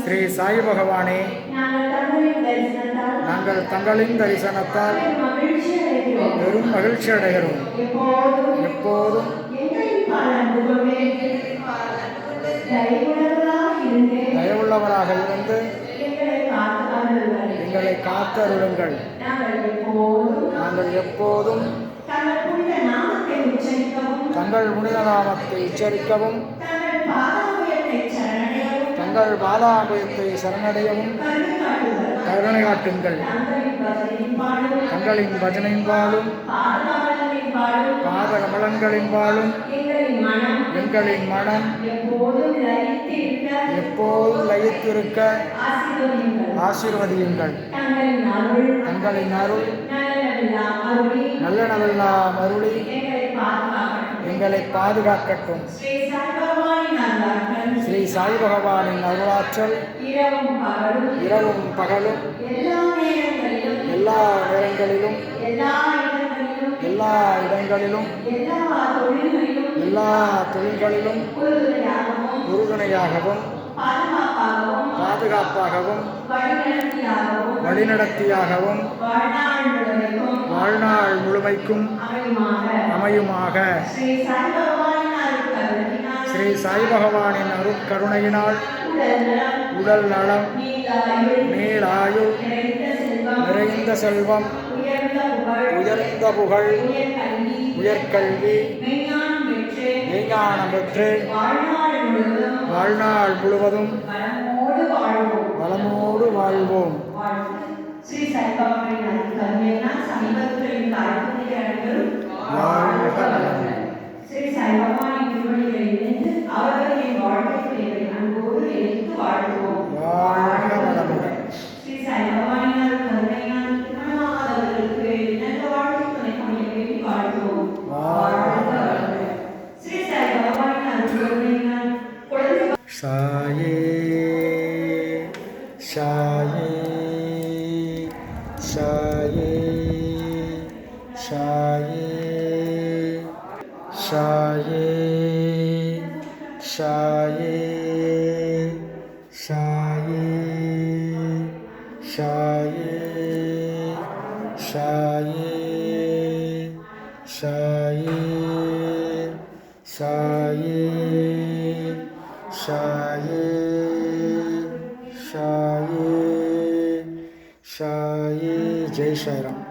ஸ்ரீ சாய் பகவானே, நாங்கள் தங்களின் தரிசனத்தால் பெரும் மகிழ்ச்சி அடைகிறோம். எப்போதும் தயவுள்ளவராக இருந்து எங்களை காத்தருளுங்கள். நாங்கள் எப்போதும் தங்கள் புனித நாமத்தை உச்சரிக்கவும் தங்கள் பாதாபயத்தை சரணடையவும் கருணை காட்டுங்கள். தங்களின் பஜனையின்பாலும் பாத கமலங்களின்பாலும் எங்களின் மனம் எப்போதும் லயித்திருக்க ஆசீர்வதியுங்கள். தங்களின் அருள் நல்லனவெல்லாம் அருளி எங்களை பாதுகாக்கட்டும். ஸ்ரீ சாய் பகவானின் அருளாற்றல் இரவும் பகலும் எல்லா நேரங்களிலும் எல்லா இடங்களிலும் எல்லா தொழில்களிலும் உறுதுணையாகவும் பாதுகாப்பாகவும் வழிநடத்தியாகவும் வாழ்நாள் முழுமைக்கும் அமையுமாக. ஸ்ரீ சாய் பகவானின் அருட்கருணையினால் உடல் நலம், நீளாயு, நிறைந்த செல்வம், உயர்ந்த புகழ், உயர்கல்வி, மெய்ஞானம் பெற்று வாழ்நாள் முழுவதும் வளமோடு வாழ்வோம். சாயே சாயே சாயே சாயே சாயே சாயே சாயே சாயே சாயே சாயே சாயே சாயே சாயே சாயே. ஜெய் சாய்ராம்.